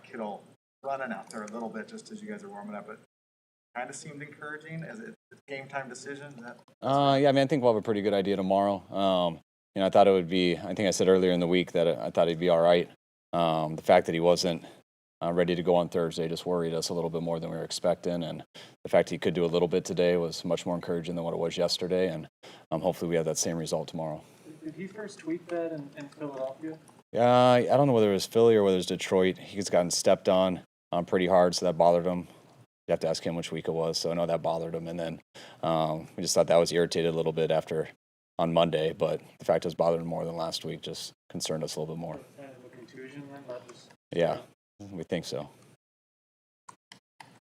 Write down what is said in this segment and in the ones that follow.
Kittle running out there a little bit just as you guys are warming up, but kind of seemed encouraging as a game time decision. Yeah, I mean, I think we'll have a pretty good idea tomorrow. I thought it would be. I think I said earlier in the week that I thought he'd be all right. The fact that he wasn't ready to go on Thursday just worried us a little bit more than we were expecting, and the fact he could do a little bit today was much more encouraging than what it was yesterday, and hopefully we have that same result tomorrow. Did he first tweet that in Philadelphia? Yeah, I don't know whether it was Philly or whether it was Detroit. He's gotten stepped on pretty hard, so that bothered him. You have to ask him which week it was, so I know that bothered him, and then we just thought that was irritated a little bit on Monday, but the fact it was bothering him more than last week just concerned us a little bit more. Kind of a contusion then, not just... Yeah, we think so.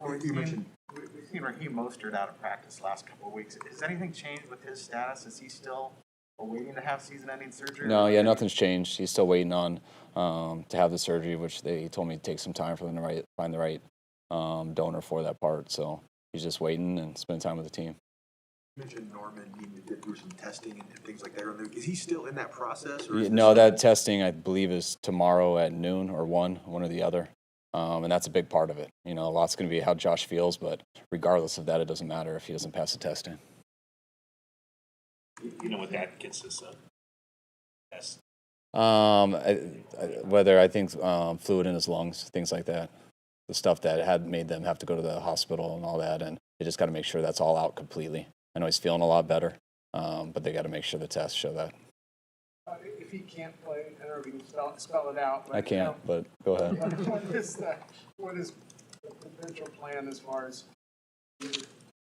We've seen Raheem Mostert out of practice the last couple of weeks. Has anything changed with his status? Is he still waiting to have season-ending surgery? No, yeah, nothing's changed. He's still waiting on to have the surgery, which he told me to take some time for them to find the right donor for that part. So he's just waiting and spending time with the team. You mentioned Norman needing to do some testing and things like that. Is he still in that process? Or No, that testing, I believe, is tomorrow at noon or one or the other. And that's a big part of it. A lot's going to be how Josh feels, but regardless of that, it doesn't matter if he doesn't pass the testing. You know what that consists of? Yes. Whether I think fluid in his lungs, things like that. The stuff that had made them have to go to the hospital and all that, and they just got to make sure that's all out completely. I know he's feeling a lot better, but they got to make sure the tests show that. If he can't play, I don't know if you can spell it out. But, I can't, but go ahead. What is the potential plan as far as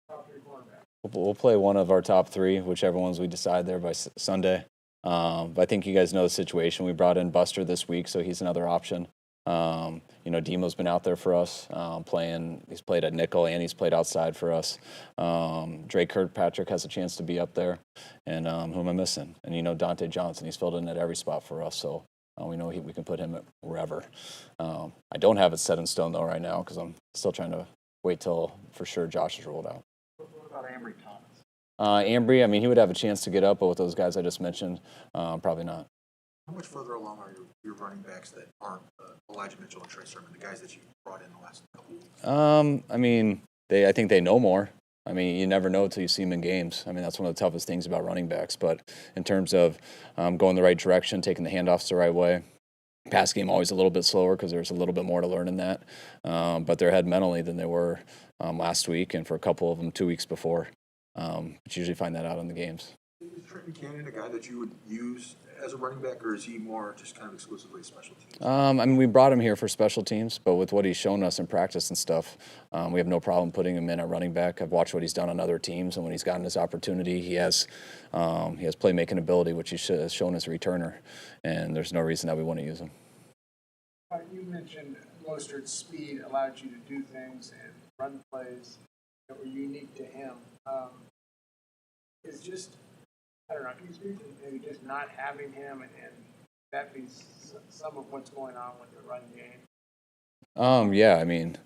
top three quarterback? We'll play one of our top three, whichever ones we decide there by Sunday. But I think you guys know the situation. We brought in Buster this week, so he's another option. Demo's been out there for us playing. He's played at nickel and he's played outside for us. Drake Kirkpatrick has a chance to be up there. And who am I missing? And Dante Johnson. He's filled in at every spot for us. So we know we can put him wherever. I don't have it set in stone, though, right now because I'm still trying to wait till for sure Josh is rolled out. What about Ambry Thomas? Ambry, I mean, he would have a chance to get up, but with those guys I just mentioned, probably not. How much further along are your running backs that aren't Elijah Mitchell and Trey Sermon, the guys that you brought in the last couple of weeks? I mean, I think they know more. I mean, you never know until you see them in games. I mean, that's one of the toughest things about running backs. But in terms of going the right direction, taking the handoffs the right way, pass game always a little bit slower because there's a little bit more to learn in that. But they're ahead mentally than they were last week and for a couple of them 2 weeks before. But you usually find that out in the games. Is Trent Buchanan a guy that you would use as a running back, or is he more just kind of exclusively special teams? I mean, we brought him here for special teams, but with what he's shown us in practice and stuff, we have no problem putting him in at running back. I've watched what he's done on other teams, and when he's gotten his opportunity, he has playmaking ability, which he has shown as a returner, and there's no reason that we wouldn't use him. You mentioned Mostert's speed allowed you to do things and run plays that were unique to him. It's just, I don't know, can you speak to maybe just not having him and that be some of what's going on with the running game? Yeah, I mean,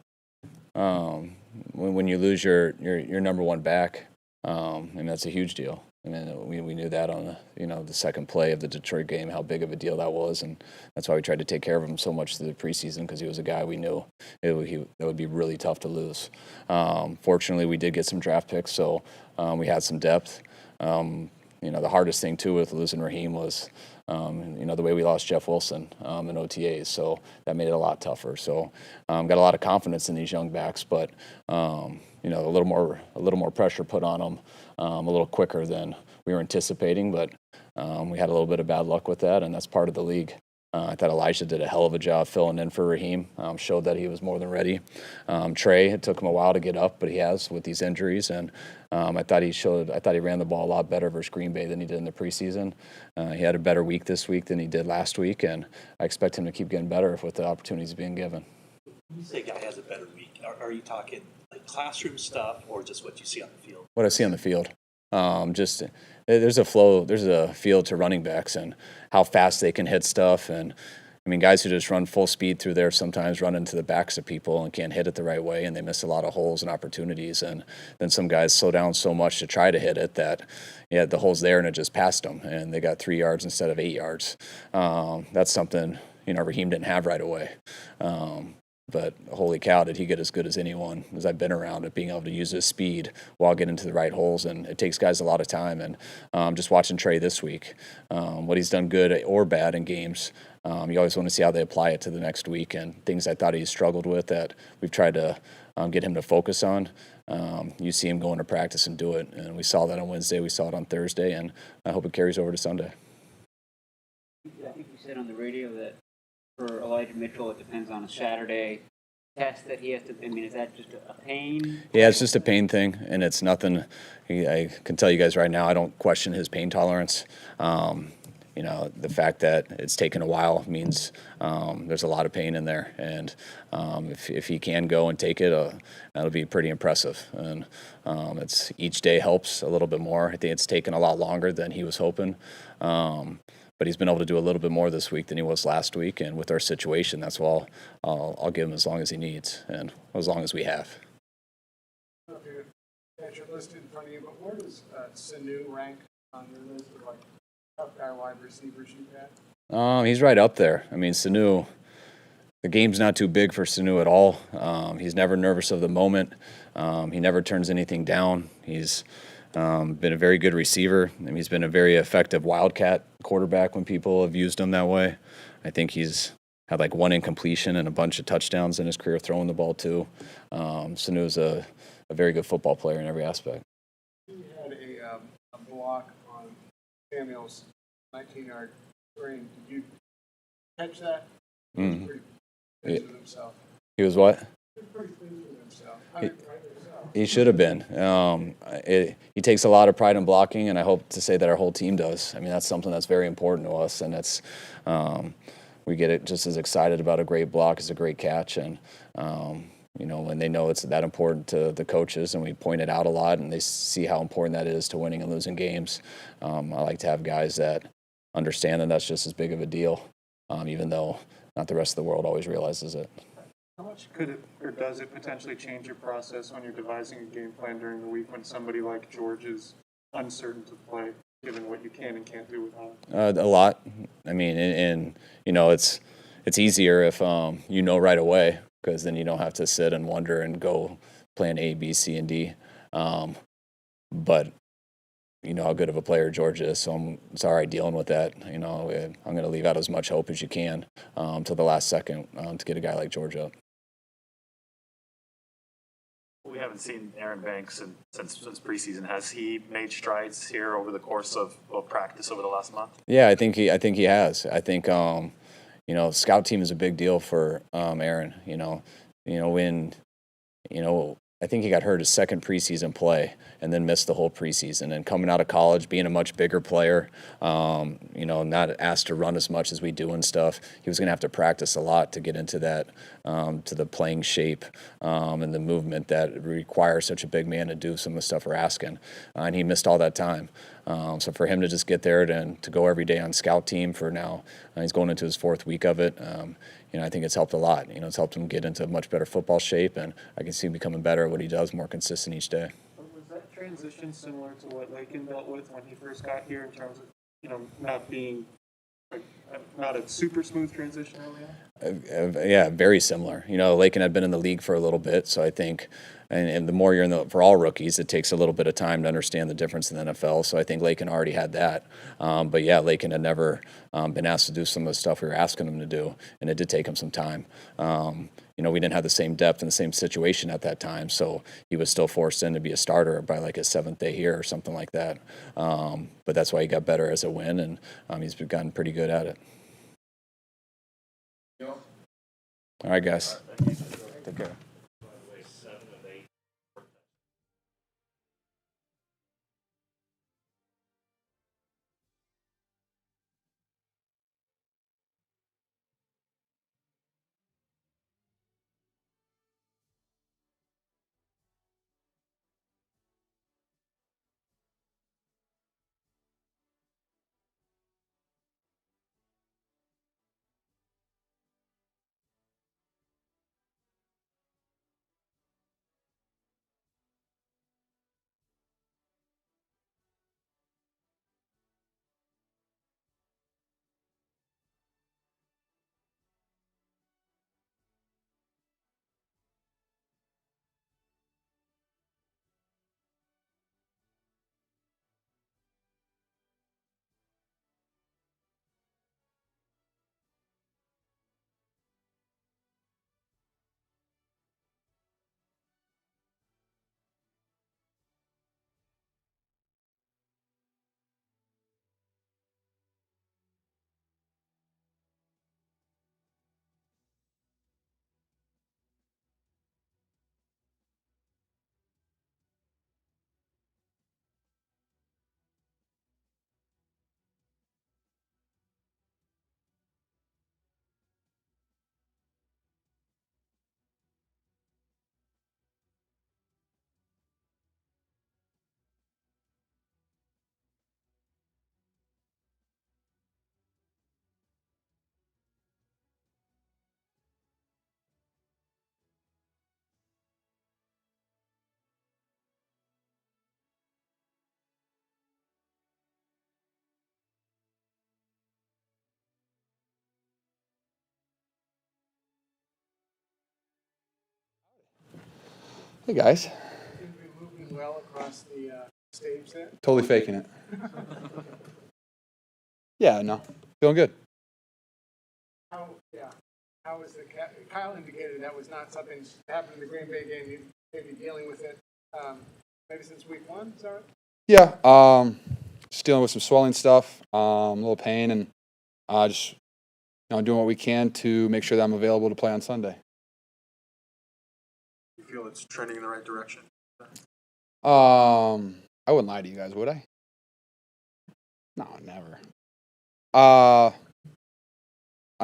when you lose your number one back, and that's a huge deal. I mean, we knew that on the second play of the Detroit game, how big of a deal that was, and that's why we tried to take care of him so much through the preseason because he was a guy we knew that would be really tough to lose. Fortunately, we did get some draft picks, so we had some depth. The hardest thing too with losing Raheem was, the way we lost Jeff Wilson in OTAs, so that made it a lot tougher. So got a lot of confidence in these young backs, but a little more pressure put on them a little quicker than we were anticipating. But we had a little bit of bad luck with that, and that's part of the league. I thought Elijah did a hell of a job filling in for Raheem, showed that he was more than ready. Trey, it took him a while to get up, but he has with these injuries. And I thought he ran the ball a lot better versus Green Bay than he did in the preseason. He had a better week this week than he did last week, and I expect him to keep getting better with the opportunities being given. When you say a guy has a better week, are you talking like classroom stuff or just what you see on the field? What I see on the field. There's a flow, there's a feel to running backs and how fast they can hit stuff. And I mean, guys who just run full speed through there sometimes run into the backs of people and can't hit it the right way, and they miss a lot of holes and opportunities. And then some guys slow down so much to try to hit it that the hole's there and it just passed them, and they got 3 yards instead of 8 yards. That's something Raheem didn't have right away. But holy cow, did he get as good as anyone as I've been around at being able to use his speed while getting into the right holes. And it takes guys a lot of time. And just watching Trey this week, what he's done good or bad in games, you always want to see how they apply it to the next week. And things I thought he struggled with that we've tried to get him to focus on. You see him go into practice and do it. And we saw that on Wednesday. We saw it on Thursday. And I hope it carries over to Sunday. I think you said on the radio that for Elijah Mitchell, it depends on a Saturday test that he has to. I mean, is that just a pain? Yeah, it's just a pain thing, and it's nothing. I can tell you guys right now, I don't question his pain tolerance. The fact that it's taken a while means there's a lot of pain in there, and if he can go and take it, that'll be pretty impressive. And it's each day helps a little bit more. I think it's taken a lot longer than he was hoping. But he's been able to do a little bit more this week than he was last week. And with our situation, that's why I'll give him as long as he needs and as long as we have. I don't know if you had your list in front of you, but where does Sanu rank on your list of like tough guy wide receivers you've had? He's right up there. I mean, Sanu, the game's not too big for Sanu at all. He's never nervous of the moment. He never turns anything down. He's been a very good receiver. I mean, he's been a very effective wildcat quarterback when people have used him that way. I think he's had like one incompletion and a bunch of touchdowns in his career throwing the ball too. Sanu's a very good football player in every aspect. You had a block on Samuel's 19-yard screen. Did you catch that? He was pretty pleased with himself. He was what? He was pretty pleased with himself. He should have been. He takes a lot of pride in blocking, and I hope to say that our whole team does. I mean, that's something that's very important to us, and it's we get it just as excited about a great block as a great catch, and when they know it's that important to the coaches, and we point it out a lot, and they see how important that is to winning and losing games. I like to have guys that understand that that's just as big of a deal, even though not the rest of the world always realizes it. How much could it or does it potentially change your process when you're devising a game plan during the week when somebody like George is uncertain to play, given what you can and can't do without him? A lot. I mean, it's easier if right away, because then you don't have to sit and wonder and go plan A, B, C, and D. But you know how good of a player George is, so I'm sorry dealing with that. I'm going to leave out as much hope as you can till the last second to get a guy like George up. We haven't seen Aaron Banks since preseason. Has he made strides here over the course of practice over the last month? Yeah, I think he has. I think scout team is a big deal for Aaron. I think he got hurt his second preseason play and then missed the whole preseason. And coming out of college, being a much bigger player, not asked to run as much as we do and stuff, he was going to have to practice a lot to get into that, to the playing shape and the movement that requires such a big man to do some of the stuff we're asking. And he missed all that time. So for him to just get there and to go every day on scout team for now, he's going into his fourth week of it. I think it's helped a lot. It's helped him get into much better football shape, and I can see him becoming better at what he does, more consistent each day. Was that transition similar to what Lakin dealt with when he first got here in terms of, not being not a super smooth transition early on? Yeah, very similar. Lakin had been in the league for a little bit, so I think, and the more you're for all rookies, it takes a little bit of time to understand the difference in the NFL. So I think Lakin already had that. But yeah, Lakin had never been asked to do some of the stuff we were asking him to do, and it did take him some time. We didn't have the same depth and the same situation at that time, so he was still forced in to be a starter by like his seventh day here or something like that. But that's why he got better as a win, and he's gotten pretty good at it. All right, guys. Take care. Hey, guys. Seems to be moving well across the stage there. Totally faking it. Yeah, no. Feeling good. How was Kyle indicated that was not something that happened in the Green Bay game. You may be dealing with it maybe since week 1, is that right? Yeah, just dealing with some swelling stuff, a little pain, and just doing what we can to make sure that I'm available to play on Sunday. You feel it's trending in the right direction? I wouldn't lie to you guys, would I? No, never. I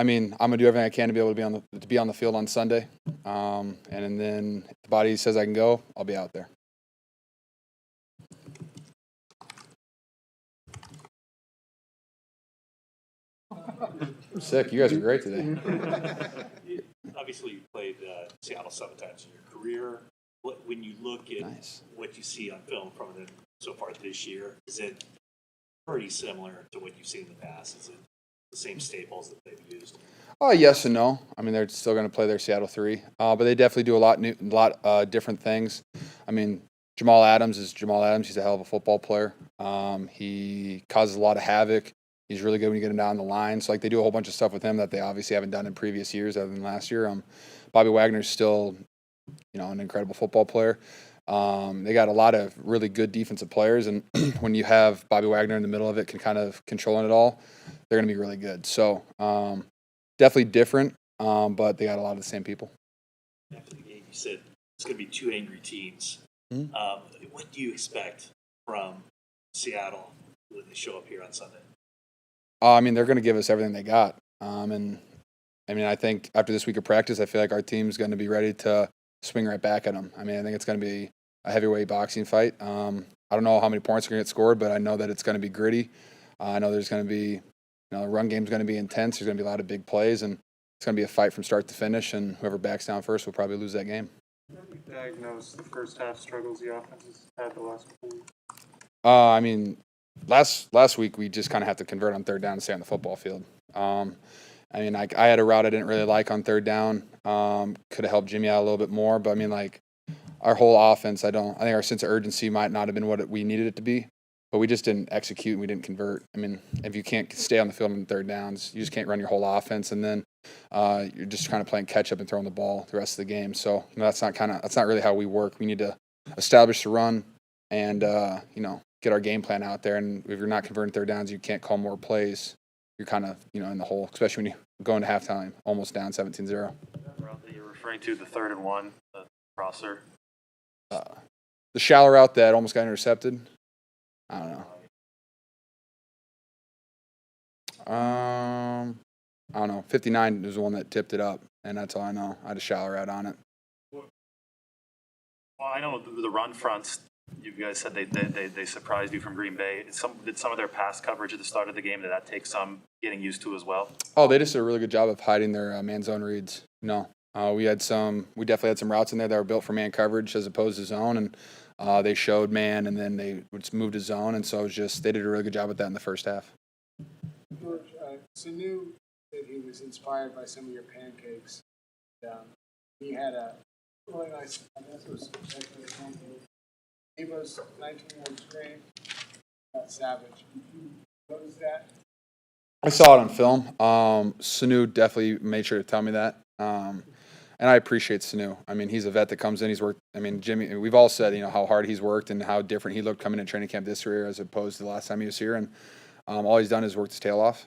mean, I'm gonna do everything I can to be able to be on the field on Sunday, and then if the body says I can go, I'll be out there. I'm sick. You guys are great today. Obviously, you played Seattle 7 times in your career. When you look at what you see on film from them so far this year, is it pretty similar to what you've seen in the past? Is it the same staples that they've used? Yes and no. I mean, they're still going to play their Seattle 3, but they definitely do a lot different things. I mean, Jamal Adams is Jamal Adams. He's a hell of a football player. He causes a lot of havoc. He's really good when you get him down the line. So, they do a whole bunch of stuff with him that they obviously haven't done in previous years other than last year. Bobby Wagner's still, an incredible football player. They got a lot of really good defensive players, and when you have Bobby Wagner in the middle of it, can kind of controlling it all, they're going to be really good. So, definitely different, but they got a lot of the same people. After the game, you said it's going to be 2 angry teams. Mm-hmm. What do you expect from Seattle when they show up here on Sunday? I mean, they're going to give us everything they got. And I mean, I think after this week of practice, I feel like our team's going to be ready to swing right back at them. I mean, I think it's going to be a heavyweight boxing fight. I don't know how many points are going to get scored, but I know that it's going to be gritty. I know there's going to be, the run game's going to be intense. There's going to be a lot of big plays, and it's going to be a fight from start to finish, and whoever backs down first will probably lose that game. How do you diagnose the first half struggles the offense has had the last couple weeks? I mean, last week we just kind of have to convert on third down and stay on the football field. I mean, I had a route I didn't really like on third down. Could have helped Jimmy out a little bit more, but I mean, our whole offense, I think our sense of urgency might not have been what we needed it to be, but we just didn't execute and we didn't convert. I mean, if you can't stay on the field on third downs, you just can't run your whole offense, and then you're just kind of playing catch up and throwing the ball the rest of the game. So that's not really how we work. We need to establish the run and get our game plan out there. And if you're not converting third downs, you can't call more plays. You're kind of in the hole, especially when you go into halftime almost down 17-0. That route that you're referring to, the 3rd and 1, the crosser. The shallow route that almost got intercepted. I don't know. 59 is the one that tipped it up, and that's all I know. I had a shallow route on it. Well, I know the run fronts. You guys said they surprised you from Green Bay. Did some of their pass coverage at the start of the game, did that take some getting used to as well? Oh, they just did a really good job of hiding their man zone reads. No, we definitely had some routes in there that were built for man coverage as opposed to zone, and they showed man, and then they would move to zone, and so it was just they did a really good job with that in the first half. George, Sanu said he was inspired by some of your pancakes. He had a really nice, I guess it was Evo's 19-yard screen. Savage. Did you notice that? I saw it on film. Sanu definitely made sure to tell me that. And I appreciate Sanu. I mean, he's a vet that comes in. He's worked. I mean, Jimmy, we've all said, how hard he's worked and how different he looked coming in training camp this year as opposed to the last time he was here. And all he's done is worked his tail off.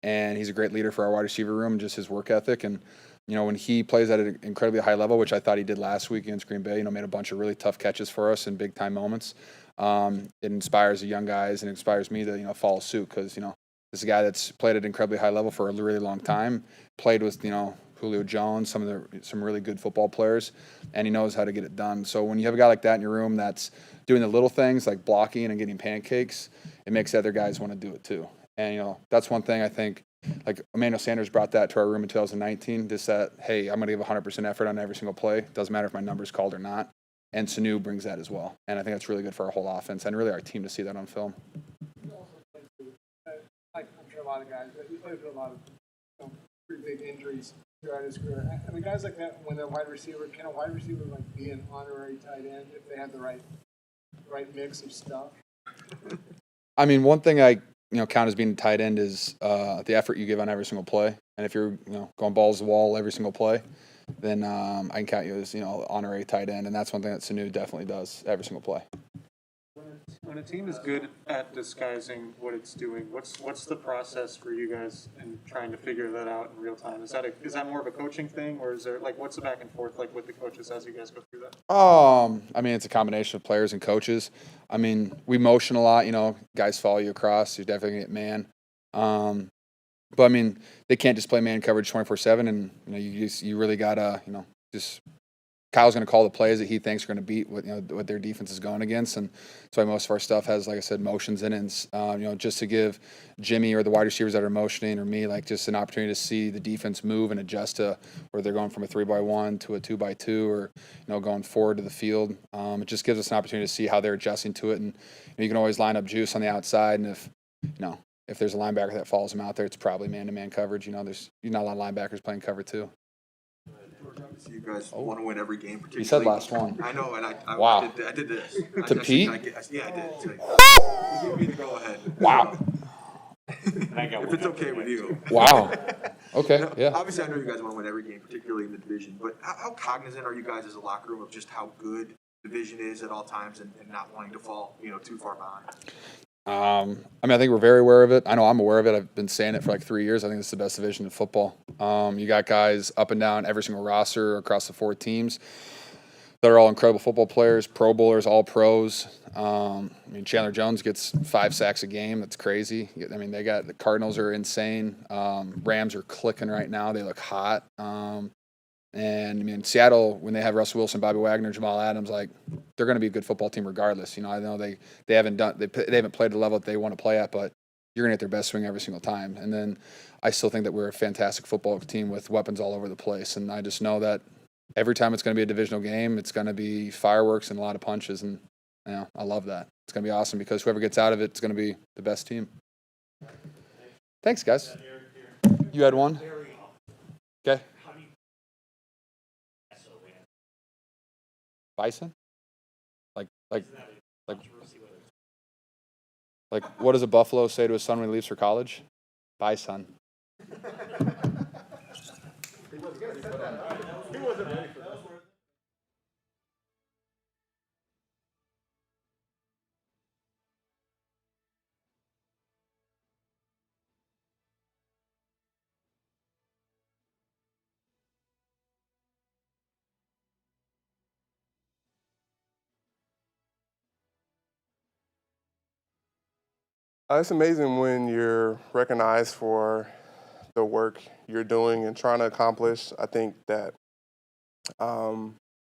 And he's a great leader for our wide receiver room, just his work ethic. And, when he plays at an incredibly high level, which I thought he did last week against Green Bay, made a bunch of really tough catches for us in big-time moments. It inspires the young guys and inspires me to, follow suit because, this is a guy that's played at an incredibly high level for a really long time, played with, Julio Jones, some really good football players, and he knows how to get it done. So when you have a guy like that in your room that's doing the little things like blocking and getting pancakes, it makes other guys want to do it too. And, that's one thing I think, like Emmanuel Sanders brought that to our room in 2019, just that, hey, I'm going to give 100% effort on every single play. Doesn't matter if my number's called or not. And Sanu brings that as well. And I think that's really good for our whole offense and really our team to see that on film. I'm sure a lot of guys, but you played with a lot of pretty big injuries. throughout his career. I mean, guys like that, when they're wide receiver, can a wide receiver like be an honorary tight end if they have the right mix of stuff? I mean, one thing I count as being a tight end is the effort you give on every single play. And if you're going balls to the wall every single play, then I can count you as honorary tight end. And that's one thing that Sanu definitely does every single play. When a team is good at disguising what it's doing, what's the process for you guys in trying to figure that out in real time? Is that more of a coaching thing, or is there what's the back and forth like with the coaches as you guys go through that? I mean, it's a combination of players and coaches. I mean, we motion a lot. Guys follow you across. You're definitely gonna get man. But I mean, they can't just play man coverage 24/7, and you really gotta just. Kyle's going to call the plays that he thinks are going to beat what their defense is going against, and that's why most of our stuff has, like I said, motions in it. And, just to give Jimmy or the wide receivers that are motioning or me just an opportunity to see the defense move and adjust to where they're going from a 3-by-1 to a 2-by-2 or going forward to the field. It just gives us an opportunity to see how they're adjusting to it, and you can always line up Juice on the outside, and if there's a linebacker that follows him out there, it's probably man-to-man coverage. There's not a lot of linebackers playing cover 2. So you guys want to win every game, particularly. You said last one. I know, and Wow. I did this. To Pete? Yeah, I did. You gave me the go ahead. Wow. If it's okay with you. Wow. Okay, yeah. Obviously, I know you guys want to win every game, particularly in the division, but how cognizant are you guys as a locker room of just how good division is at all times and not wanting to fall, too far behind? I mean, I think we're very aware of it. I know I'm aware of it. I've been saying it for 3 years. I think it's the best division in football. You got guys up and down every single roster across the 4 teams that are all incredible football players, Pro Bowlers, all pros. I mean, Chandler Jones gets 5 sacks a game. That's crazy. I mean, the Cardinals are insane. Rams are clicking right now. They look hot. And I mean, Seattle, when they have Russell Wilson, Bobby Wagner, Jamal Adams, they're going to be a good football team regardless. I know they haven't played the level that they want to play at, but you're going to get their best swing every single time. And then I still think that we're a fantastic football team with weapons all over the place. And I just know that every time it's going to be a divisional game, it's going to be fireworks and a lot of punches. And I love that. It's going to be awesome because whoever gets out of it is going to be the best team. Thanks, guys. You had one? Okay. Bison? Like what does a buffalo say to his son when he leaves for college? Bye, son. It's amazing when you're recognized for the work you're doing and trying to accomplish. I think that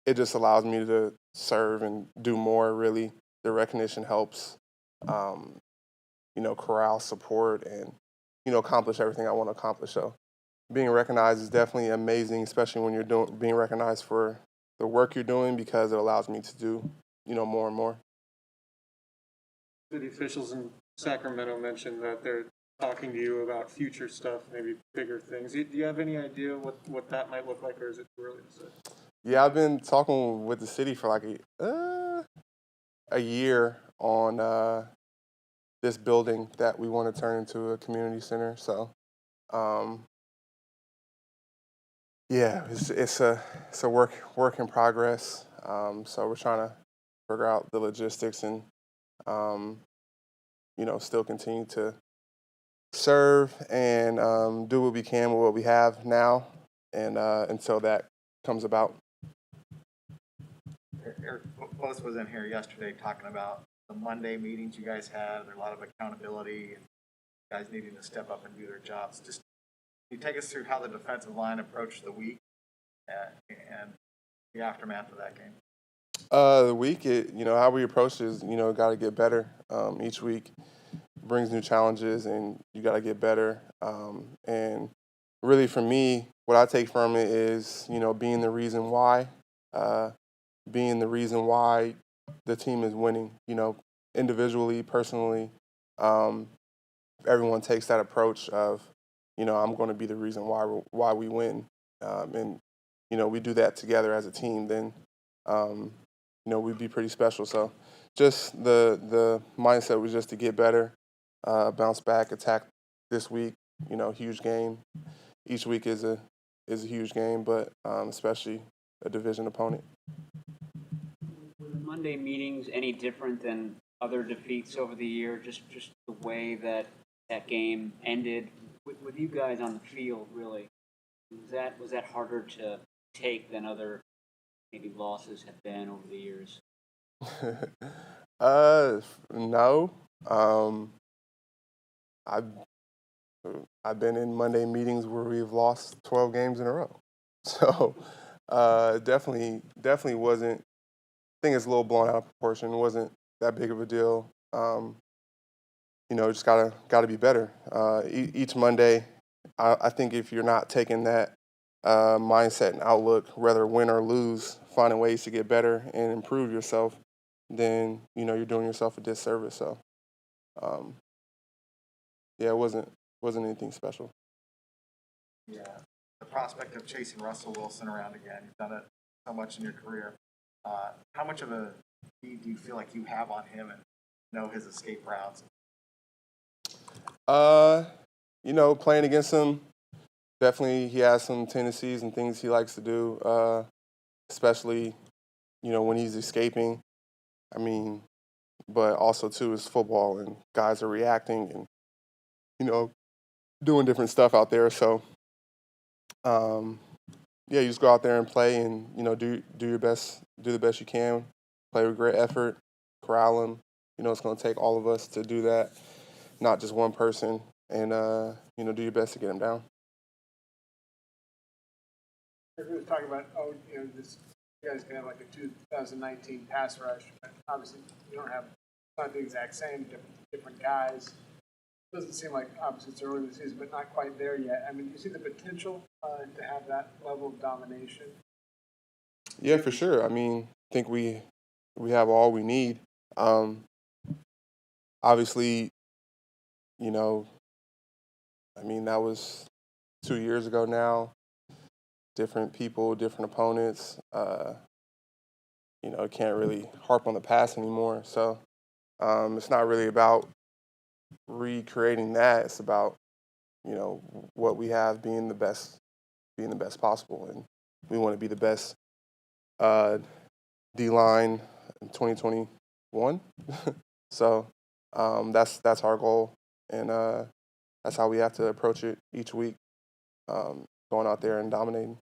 it just allows me to serve and do more, really. The recognition helps, corral support and, accomplish everything I want to accomplish. So being recognized is definitely amazing, especially when you're being recognized for the work you're doing because it allows me to do, more and more. City officials in Sacramento mentioned that they're talking to you about future stuff, maybe bigger things. Do you have any idea what that might look like, or is it too early to say? Yeah, I've been talking with the city for a year on this building that we want to turn into a community center. So, it's a work in progress. So we're trying to figure out the logistics and still continue to serve and do what we can with what we have now, and until that comes about. Eric Post was in here yesterday talking about the Monday meetings you guys had. There's a lot of accountability and guys needing to step up and do their jobs. Just can you take us through how the defensive line approached the week and the aftermath of that game? The week, how we approach it is, got to get better. Each week brings new challenges, and you got to get better. And really, for me, what I take from it is, being the reason why the team is winning. Individually, personally, everyone takes that approach of, I'm going to be the reason why we win. and we do that together as a team, then we'd be pretty special. So just the mindset was just to get better, bounce back, attack this week. Huge game. Each week is a huge game, but especially a division opponent. Were the Monday meetings any different than other defeats over the year? Just the way that game ended with you guys on the field, really. Was that harder to take than other maybe losses have been over the years? No. I've been in Monday meetings where we've lost 12 games in a row. So definitely wasn't. I think it's a little blown out of proportion. It wasn't that big of a deal. Just gotta be better. Each Monday, I think if you're not taking that mindset and outlook, whether win or lose, finding ways to get better and improve yourself, then you're doing yourself a disservice. So, it wasn't anything special. Yeah, the prospect of chasing Russell Wilson around again. You've done it so much in your career. How much of a lead do you feel like you have on him and know his escape routes? Playing against him, definitely he has some tendencies and things he likes to do, especially, when he's escaping. I mean, but also, too, it's football and guys are reacting and, doing different stuff out there. So, you just go out there and play and, do your best, do the best you can, play with great effort, corral him. It's going to take all of us to do that, not just one person, and, do your best to get him down. Everyone's talking about, you guys can have like a 2019 pass rush, but obviously you don't have, not the exact same, different guys. Doesn't seem like, obviously it's early in the season, but not quite there yet. I mean, do you see the potential to have that level of domination? Yeah, for sure. I mean, I think we have all we need. Obviously, that was 2 years ago now. Different people, different opponents. Can't really harp on the past anymore. So it's not really about recreating that. It's about, what we have being the best possible. And we want to be the best D-line in 2021. So that's our goal. And that's how we have to approach it each week, going out there and dominating.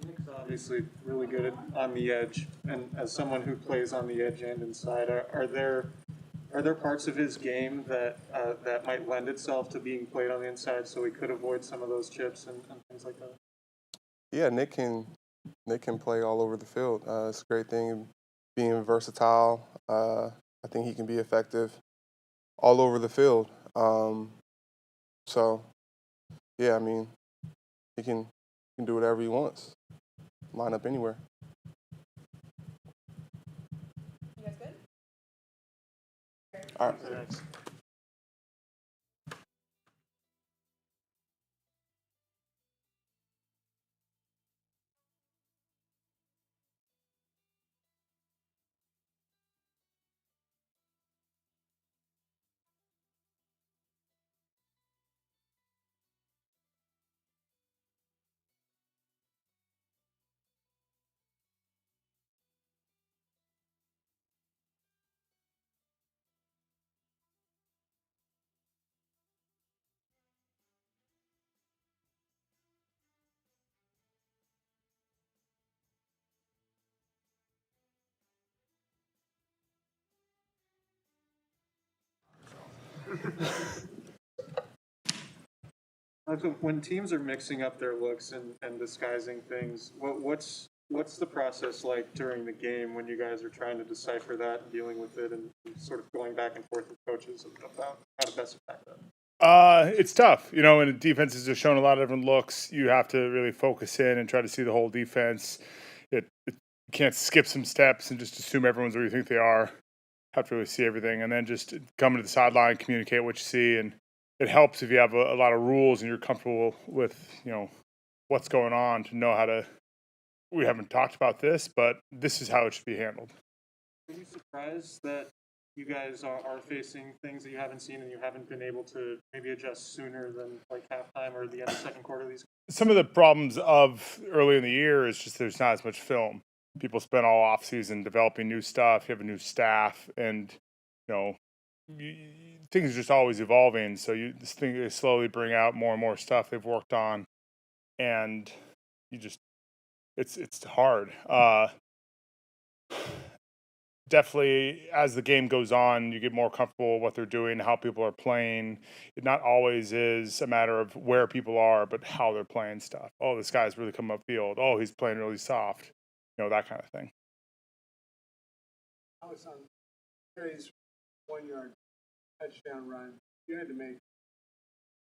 Nick's obviously really good on the edge, and as someone who plays on the edge and inside, are there parts of his game that might lend itself to being played on the inside, so he could avoid some of those chips and things like that? Yeah, Nick can play all over the field. It's a great thing being versatile. I think he can be effective all over the field. So, yeah, I mean, he can do whatever he wants. Line up anywhere. You guys good? All right. Thanks. When teams are mixing up their looks and disguising things, what's the process like during the game when you guys are trying to decipher that and dealing with it and sort of going back and forth with coaches about how to best attack that? It's tough, and defenses are showing a lot of different looks. You have to really focus in and try to see the whole defense. You can't skip some steps and just assume everyone's where you think they are. Have to really see everything, and then just come to the sideline, communicate what you see, and it helps if you have a lot of rules and you're comfortable with, what's going on to know how to. We haven't talked about this, but this is how it should be handled. Are you surprised that you guys are facing things that you haven't seen and you haven't been able to maybe adjust sooner than like halftime or the end of second quarter of these? Some of the problems of early in the year is just there's not as much film. People spend all off season developing new stuff. You have a new staff, and things are just always evolving. So this thing they slowly bring out more and more stuff they've worked on, and it's hard. Definitely, as the game goes on, you get more comfortable with what they're doing, how people are playing. It not always is a matter of where people are, but how they're playing stuff. Oh, this guy's really coming upfield. Oh, he's playing really soft. That kind of thing. I was on Terry's 1-yard touchdown run. You had to make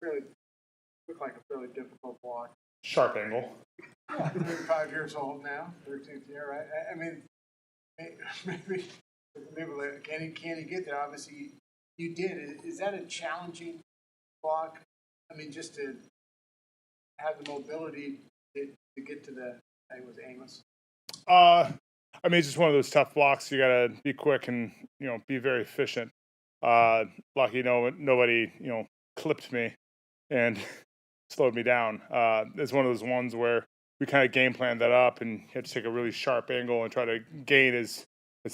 look like a fairly difficult block. Sharp angle. Yeah, 35 years old now, 13th year, right? I mean, maybe like, can he get there? Obviously, you did. Is that a challenging block? I mean, just to have the mobility to get to the, I think it was Amos. I mean, it's just one of those tough blocks. You gotta be quick and be very efficient. Lucky, nobody clipped me and slowed me down. It's one of those ones where we kind of game planned that up, and you have to take a really sharp angle and try to gain as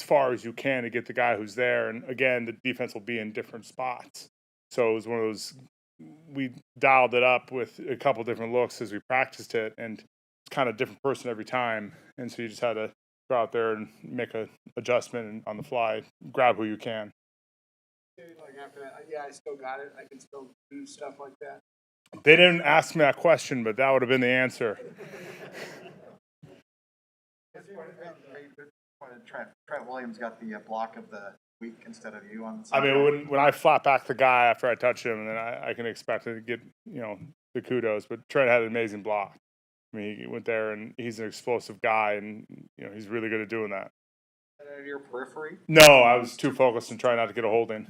far as you can to get the guy who's there. And again, the defense will be in different spots. So it was one of those, we dialed it up with a couple different looks as we practiced it, and it's kind of different person every time. And so you just had to go out there and make an adjustment and on the fly, grab who you can. Like after that, yeah, I still got it. I can still do stuff like that. They didn't ask me that question, but that would have been the answer. Trent Williams got the block of the week instead of you on the side. I mean, when I flat back the guy after I touch him, then I can expect to get the kudos. But Trent had an amazing block. I mean, he went there, and he's an explosive guy, and he's really good at doing that. Your periphery? No, I was too focused and trying not to get a holding.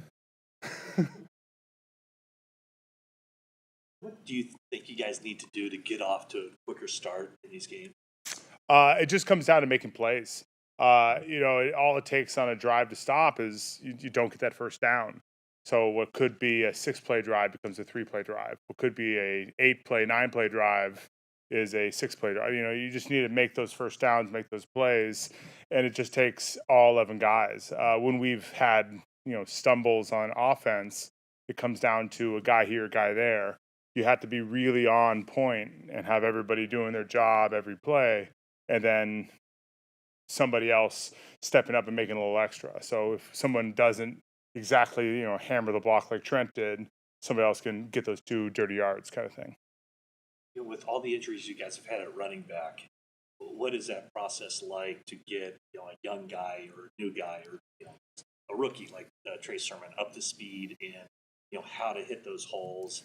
What do you think you guys need to do to get off to a quicker start in these games? It just comes down to making plays. All it takes on a drive to stop is you don't get that first down. So what could be a 6-play drive becomes a 3-play drive. What could be a 8-play, 9-play drive is a 6-play drive. You just need to make those first downs, make those plays, and it just takes all 11 guys. When we've had stumbles on offense, it comes down to a guy here, a guy there. You have to be really on point and have everybody doing their job every play, and then somebody else stepping up and making a little extra. So if someone doesn't exactly, hammer the block like Trent did, somebody else can get those 2 dirty yards kind of thing. With all the injuries you guys have had at running back, what is that process like to get a young guy or a new guy or a rookie like Trey Sermon up to speed and how to hit those holes,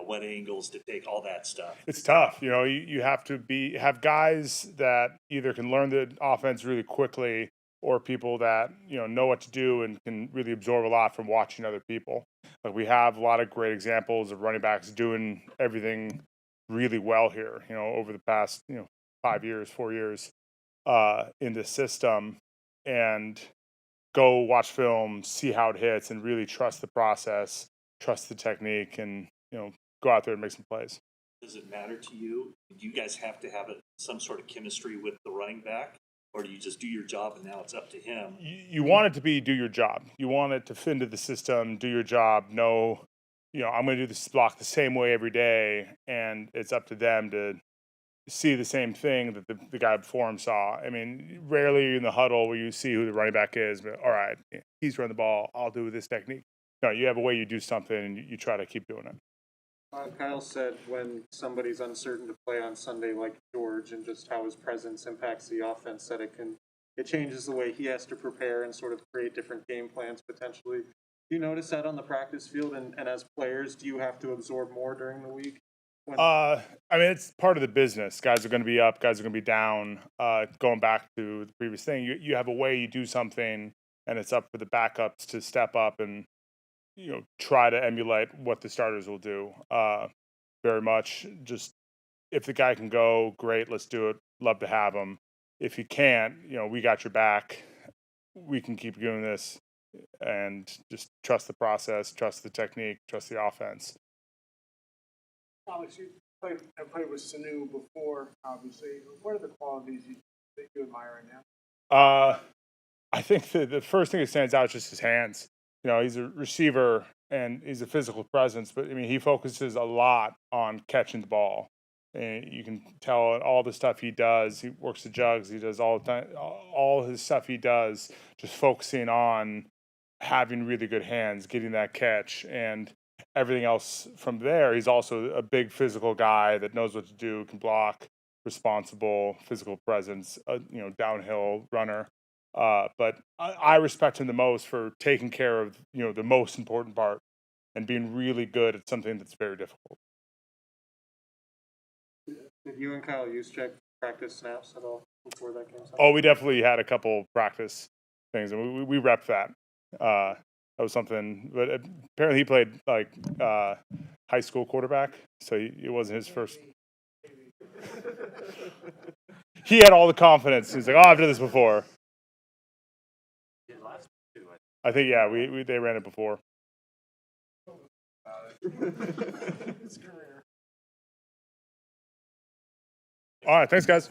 what angles to take, all that stuff? It's tough. You have to have guys that either can learn the offense really quickly or people that know what to do and can really absorb a lot from watching other people. Like we have a lot of great examples of running backs doing everything really well here, over the past 4 years in the system, and go watch film, see how it hits, and really trust the process, trust the technique, and go out there and make some plays. Does it matter to you? Do you guys have to have some sort of chemistry with the running back? Or do you just do your job and now it's up to him? You want it to be do your job. You want it to fit into the system, do your job, know, I'm going to do this block the same way every day, and it's up to them to see the same thing that the guy before him saw. I mean, rarely in the huddle where you see who the running back is, but all right, he's running the ball, I'll do this technique. No, you have a way you do something and you try to keep doing it. Kyle said when somebody's uncertain to play on Sunday, like George, and just how his presence impacts the offense, that it changes the way he has to prepare and sort of create different game plans potentially. Do you notice that on the practice field, and as players, do you have to absorb more during the week? I mean, it's part of the business. Guys are going to be up, guys are going to be down. Going back to the previous thing, you have a way you do something, and it's up for the backups to step up and try to emulate what the starters will do. Very much just if the guy can go, great, let's do it. Love to have him. If he can't, we got your back. We can keep doing this, and just trust the process, trust the technique, trust the offense. Alex, have played with Sanu before, obviously. What are the qualities that you admire in him? I think the first thing that stands out is just his hands. He's a receiver and he's a physical presence, but he focuses a lot on catching the ball. And you can tell all the stuff he does. He works the jugs. He does all the time. All his stuff he does, just focusing on having really good hands, getting that catch, and everything else from there. He's also a big physical guy that knows what to do, can block, responsible, physical presence. Downhill runner. But I respect him the most for taking care of the most important part and being really good at something that's very difficult. Did you and Kyle Juszczyk practice snaps at all before that game? Oh, we definitely had a couple practice things, and we repped that. That was something, but apparently he played like high school quarterback, so it wasn't his first. He had all the confidence. He's like, "Oh, I've done this before." I think they ran it before. All right, thanks, guys.